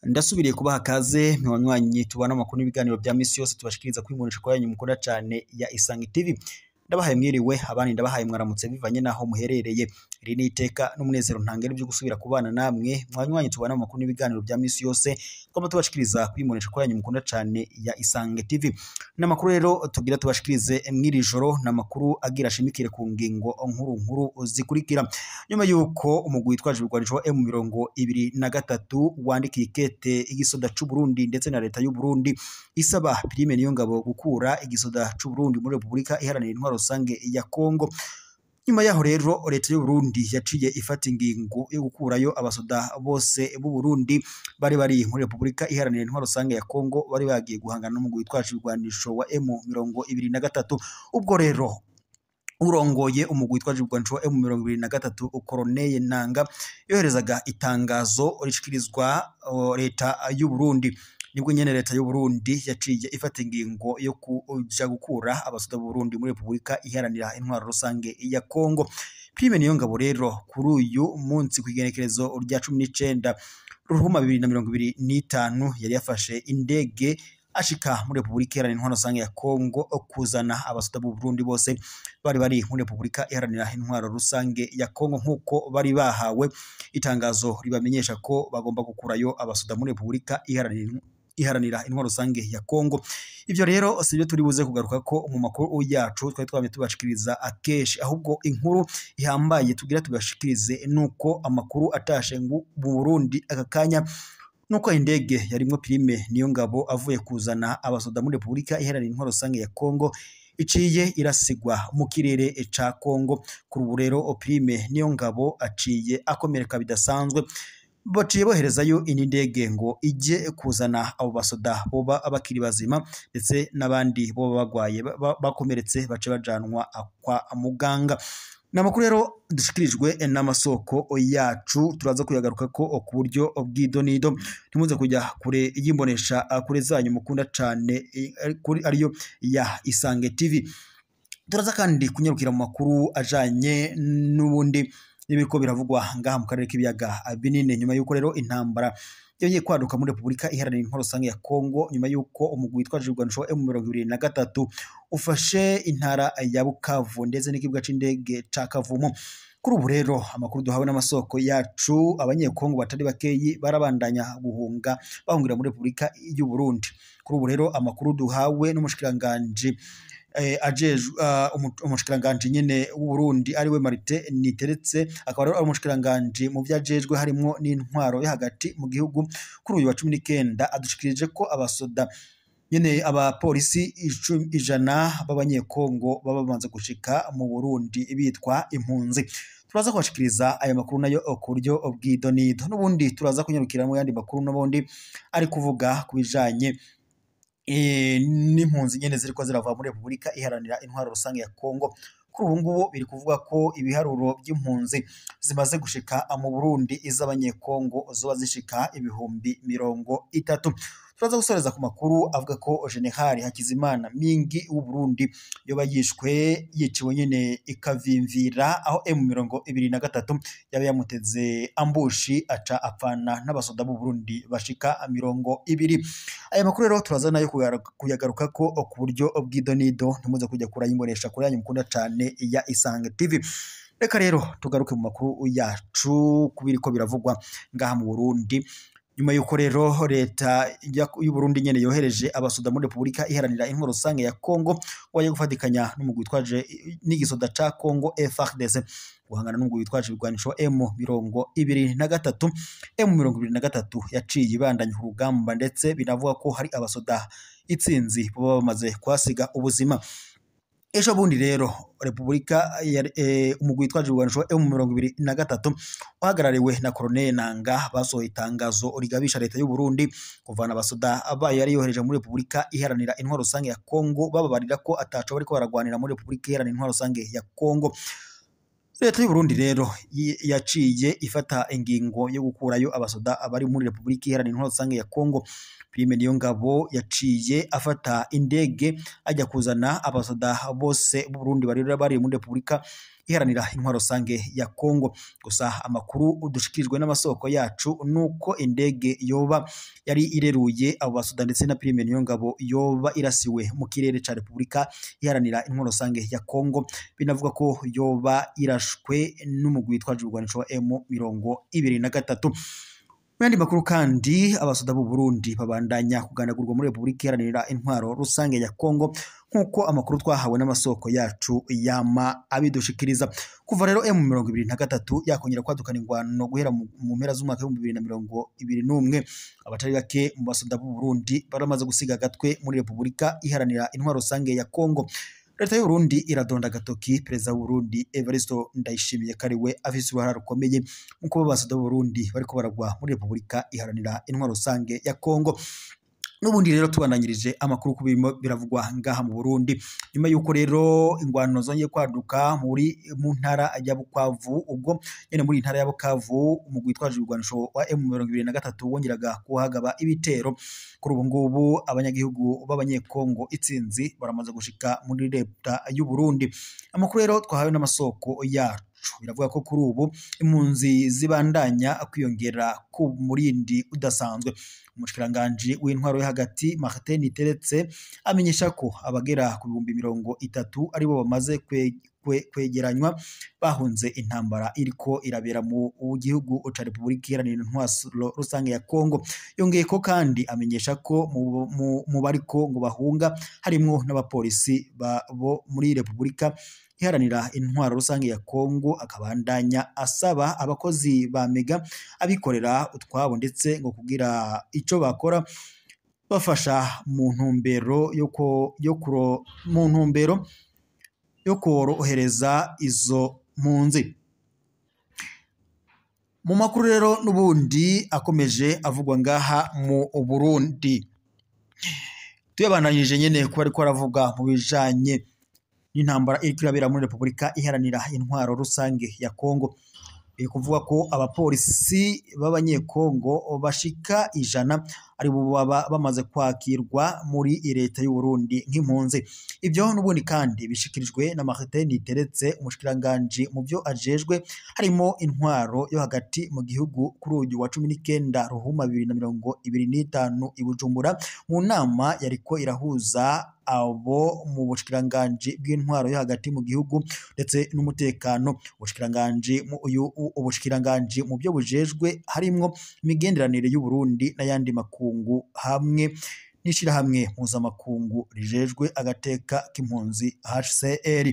Ndasubiriye kubaha kaze mwanywanyi tubana amakuru n'ibiganiro bya misi yose tubashikiriza kwimunisha kwa yanyu mukunda cyane ya Isange TV. Ndabahaye mwiriwe abandi ndabahaye mwaramutse bivanye naho muherereye. Iri ni iteka n'umunezero ntangere byo gusubira kubana namwe mwanywanyi tubana amakuru n'ibiganiro bya misi yose twaba tubashikiriza kwimunisha kwa yanyu mukunda cyane ya Isange TV. N'amakuru rero tugira tubashikirize mwiri joro n'amakuru agira shimikire ku ngingo nkuru zikurikira. Nyuma yuko umugwi witwaje ibigwanisho wa M23 wandikiye ikete igisoda c'u Burundi ndetse na leta y'u Burundi isaba Prime Niyongabo gukura igisoda c'u Burundi muri Republika Iharanira Intwaro Rusange ya Kongo. Nyuma yaho rero leta y'u Burundi yaciye ifata ingingo yo gukurayo abasoda bose b'u Burundi bari muri Republika Iharanira Intwaro Rusange ya Kongo bari bagiye guhangana n'umugwi witwaje ibigwanisho wa M23. Ubwo rero urongoye umugwi witwaje ibigwanisho wa M23 Colonel Nanga yoherezaga itangazo rishikirizwa leta y'u Burundi. Nibwo nyene leta y'u Burundi yaciye ifata ingingo yo kuja gukura abasoda b'u Burundi muri Republika Iharanira Intwaro Rusange ya Kongo. Prime Niyongabo rero kuri uyu munsi kwigenekerezo rya 19 Ruhuma 2025 yari yafashe indege ashika muri Republika Iharanira Intwaro Rusange ya Kongo kuzana abasoda b'u Burundi bose bari muri Republika Iharanira Intwaro Rusange ya Kongo, nkuko bari bahawe itangazo ribamenyesha ko bagomba gukurayo abasoda muri Republika Iharanira Intwaro Rusange ya Kongo. Ivyo rero sibyo turi buze kugaruka ko mu makuru yacu twari twamye tubashikiriza akeshi, ahubwo inkuru ihambaye tugira tubashikirize nuko amakuru atashe mu Burundi akakanya nuko indege yarimwo Prime Niyongabo avuye kuzana abasoda muri Republika Iharanira Intwaro Rusange ya Kongo iciye irasigwa mu kirere ca Kongo. Kuri ubu rero Prime Niyongabo aciye akomereka bidasanzwe, baciye boherezayo indege ngo ije kuzana abo basoda boba abakiri bazima ndetse n'abandi boba bagwaye bakomeretse bace bajanwa kwa muganga. Namakuru rero dushikirijwe n'amasoko yacu turaza kuyagaruka ko ku buryo bw'idonido ntimuze kujya kure y'imbonesha kure zanyu mukunda cyane kuri ariyo ya Isange TV. Turaza kandi kunyarukira mu makuru ajanye n'ubundi n'ibiko biravugwa ngaha mu karere k'ibiyaga binini, nyuma yuko rero intambara yongeye kwaduka muri Republika Iharanira Intwaro Rusange ya Kongo nyuma yuko umugwi witwaje ibigwanisho M23 ufashe intara ya Bukavu ndetse n'ikibuga c'indege ca Kavumu. Kuri ubu rero amakuru duhawe n'amasoko yacu abanyekongo batari bakeyi barabandanya guhunga bahungira muri Republika y'u Burundi. Kuri ubu rero amakuru duhawe n'umushikiranganje umushikiranganje nyene w'u Burundi ari we Martin Niteretse, akaba ari umushikiranganje mu vyajejwe harimo n'intwaro yo hagati mu gihugu. Kuri uyu wa 19 adushikirije ko abasoda nyene abapolisi 100 b'abanyekongo baba bamaze gushika mu Burundi bitwa impunzi. Turaza kubashikiriza aya makuru nayo ku buryo bw'idonido, n'ubundi turaza kunyarukira mu yandi makuru n'ubundi ari kuvuga kubijanye n'impunzi nyene ziriko zirava muri Republika Iharanira Intwaro Rusange ya Kongo. Kuri ubu ngubu biri kuvuga ko ibiharuro by'impunzi zimaze gushika mu Burundi iz'abanyekongo zoba zishika 30,000. Turaza gusoreza ku makuru avuga ko General Hakizimana Mingi w'u Burundi yoba yiciwe nyene ikavimvira aho M23 yaba yamuteze ambushi aca apfana n'abasoda b'u Burundi bashika 20. Aya makuru rero turaza nayo kuyagaruka ko ku buryo bw'idonido ntimuze kujya kurayimbonesha kuri yanyu mukunda cyane ya Isange TV. Reka rero tugaruke mu makuru yacu kubiriko biravugwa ngaha mu Burundi. Nyuma yuko rero leta y'u Burundi nyene yohereje abasoda muri Republika Iharanira Intwaro Rusange ya Kongo waje gufatikanya n'umugwi witwaje n'igisoda ca Kongo FARDC guhangana n'umugwi witwaje ibigwanisho M23. M23 yaciye ibandanya urugamba ndetse binavuga ko hari abasoda itsinzi baba bamaze kwasiga ubuzima. Ejo bundi rero Republika umugwi witwaje ibigwanisho M23 uhagarariwe na Colonel Nanga basohoye itangazo rigabisha leta y'u Burundi kuvana abasoda abaye yari yohereje muri Republika Iharanira Intwaro Rusange ya Kongo bababarira ko ataco bariko baragwanira muri Republika Iharanira Intwaro Rusange ya Kongo. leta y'u Burundi rero yaciye ifata ingingo yo gukurayo abasoda abari muri Republika Iharanira Intwaro Rusange ya Kongo. Prime Niyongabo yaciye afata indege ajya kuzana abasoda bose b'u Burundi bari muri Republika Iharanira Intwaro Rusange ya Kongo. Gusa amakuru udushikirijwe n'amasoko yacu nuko indege yoba yari ireruye abo basoda ndetse na Prime Niyongabo yoba irasiwe mu kirere ca Republika Iharanira Intwaro Rusange ya Kongo. Binavuga ko yoba irashwe n'umugwi witwaje urwanisho wa M23. Mu yandi makuru kandi abasoda b'u Burundi babandanya kugandagurwa muri Republika Iharanira Intwaro Rusange ya Kongo nkuko amakuru twahawe n'amasoko yacu yama abidushikiriza. Kuva rero M23 yakongera kwadukana ingwano guhera mu mpera z'umwaka wa 2021, abatari bake mu basoda b'u Burundi baramaze gusiga gatwe muri Republika Iharanira Intwaro Rusange ya Kongo. Leta y'u Burundi iradonda gatoki Perezida w'u Burundi Evariste Ndayishimiye kariwe afise uruhara rukomeye nkuko abasoda b'u Burundi bariko baragwa muri Republika Iharanira Intwaro Rusange ya Kongo. Nubundi rero tubandanyirije amakuru ku birimo biravugwa ngaha mu Burundi nyuma yuko rero ingwano zongeye kwaduka mu ntara ya Bukavu. Ubwo nyene muri ntara ya Bukavu umugwi witwaje urwanisho wa M23 wongeraga kuhagaba ibitero. Kuri ubu ngubu abanyagihugu b'abanyekongo itsinzi baramaze gushika muri leta y'u Burundi. Amakuru rero twahawe n'amasoko yacu biravuga ko kuri ubu impunzi zibandanya kwiyongera ku murindi udasanzwe. Umushikiranganje w'intwaro yo hagati Martin Niteretse amenyesha ko abagera ku 30 aribo bamaze kwegeranywa bahunze intambara iriko irabera mu gihugu ca Republika Iharanira Intwaro Rusange ya Kongo. Yongeye ko kandi amenyesha ko mu bariko ngo bahunga harimwo n'abapolisi bo muri Republika Iharanira Intwaro Rusange ya Kongo. Akabandanya asaba abakozi ba Mega abikorera utwabo ndetse ngo kugira ico bakora bafasha mu ntumbero yo korohereza izo mpunzi. Mu makuru rero nubundi akomeje avugwa ngaha mu Burundi tuyabandanije nyene ko ariko aravuga mu bijanye n'intambara iriko irabera muri Republika Iharanira Intwaro Rusange ya Kongo. Kuvuga ko abapolisi b'abanyekongo bashika 100 ari bo baba bamaze kwakirwa muri leta y'u Burundi nk'impunzi. Ibyo nubundi kandi bishikirijwe na Martin Niteretse umushikiranganje mu byo ajejwe harimo intwaro yo hagati mu gihugu kuri uyu wa 19 Ruhuma 2025 i Bujumbura mu nama yariko irahuza abo mu bushikiranganje bw'intwaro yo hagati mu gihugu ndetse n'umutekano. Ubushikiranganje mu byo bujejwe harimwo imigenderanire y'u Burundi n'ayandi makungu hamwe n'ishirahamwe mpuzamakungu rijejwe agateka k'impunzi HCR.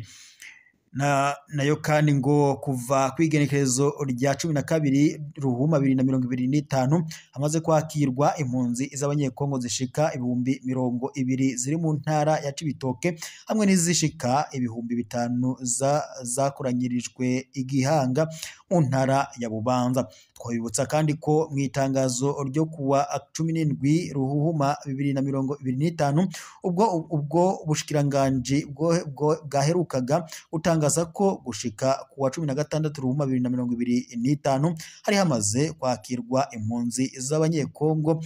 Nayo kandi ngo kuva kwigenekerezo rya 12 Ruhuma 2025 hamaze kwakirwa impunzi z'abanyekongo zishika 200,000 ziri mu ntara ya Cibitoke hamwe n'izishika 5,000 zakoranyirijwe igihanga mu ntara ya Bubanza. Twabibutsa kandi ko mu itangazo ryo kuwa 17 Ruhuma 2025 ubwo bushikiranganje bwaherukaga utangaza ko gushika kuwa 16 Ruhuma 2025 hari hamaze kwakirwa impunzi z'abanyekongo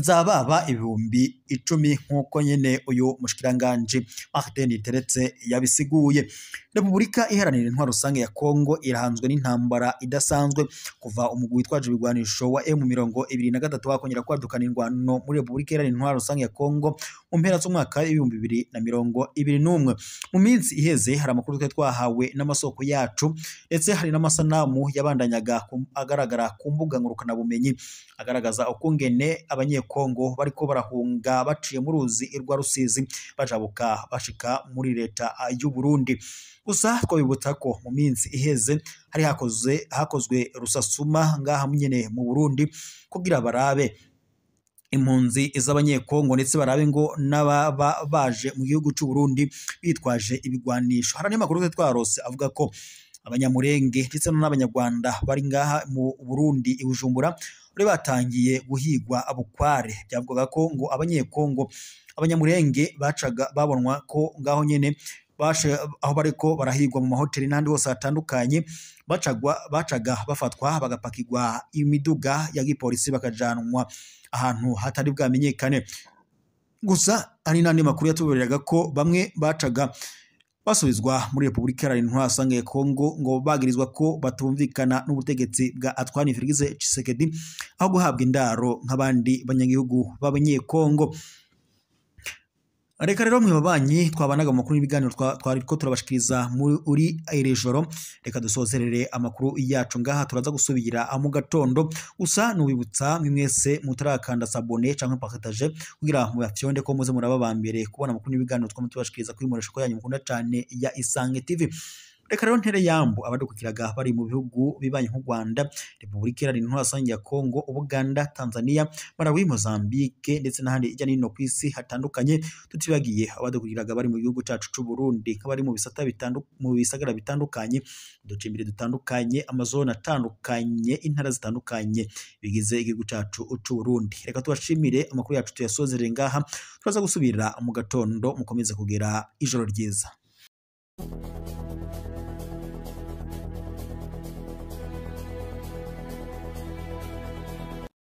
zababa 10,000 nkuko nyene uyu mushikiranganje Martin Niteretse yabisiguye. Republika Iharanira Intwaro Rusange ya Kongo irahanzwe n'intambara idasanzwe kuva umugwi witwaje ibigwanisho wa M23 wakongera kwadukana ingwano muri Republika Iharanira Intwaro Rusange ya Kongo mu mpera z'umwaka wa 2021. Mu minsi iheze hari amakuru twahawe n'amasoko yacu ndetse hari n'amasanamu yabandanyaga agaragara ku mbuga ngurukana bumenyi agaragaza ukungene abanyekongo bariko barahunga baciye mu ruzi rwa Rusizi bajabuka bashika muri leta y'u Burundi. Gusa twabibutsa ko mu minsi iheze hari hakozwe rusasuma ngaha nyene mu Burundi kugira barabe impunzi z'abanyekongo ndetse barabe ngo n'ababa baje mu gihugu cy'u Burundi bitwaje ibigwanisho. Hari n'amakuru twarose avuga ko abanyamurenge ndetse n'abanyarwanda bari ngaha mu Burundi i Bujumbura bari batangiye guhigwa abukware. Byavugaga ko ngo abanyamurenge bacaga babonwa ko ngaho nyene aho bariko barahigwa mu mahoteli n'ahandi hose hatandukanye bacaga bafatwa bagapakirwa imiduga ya gipolisi bakajanwa ahantu hatari bwamenyekane. Gusa ari n'andi makuru yatubereraga ko bamwe bacaga basubizwa muri Repubulika Iharanira Intwaro ya Kongo ngo bagirizwa ko batumvikana n'ubutegetsi bwa Antoine Félix Tshisekedi aho guhabwa indaro nk'abandi banyagihugu b'abanyekongo. Reka rero mwe babanyi twabanaga amakuru n'ibiganiro twari ko turabashikiriza muri iri joro, reka dusozerere amakuru yacu ngaha, turaza gusubira mu gatondo. Gusa nubibutsa mwese mutarakanda sabone canke partage kugira mu bafyonde ko muze murababambere kubona amakuru n'ibiganiro twamutubashikiriza kuri muresho ko yanyu mukunda cyane ya Isange TV. Reka rero ntere yambo abadukukiraga bari mu bihugu bibanye nk'u Rwanda, Repubulika Iharanira Intwaro ya Kongo, Uganda, Tanzania, Malawi, Mozambique ndetse n'ahandi ijya nino ku isi hatandukanye, tutibagiye abadukukiraga bari mu gihugu cyacu c'u Burundi nk'abari mu bisagara bitandukanye, uducimbiri dutandukanye, amazone atandukanye, intara zitandukanye bigize igihugu cyacu c'u Burundi. Reka tubashimire, amakuru yacu tuyasozerere ngaha, turaza gusubira mu gatondo, mukomeze kugera ijoro ryiza.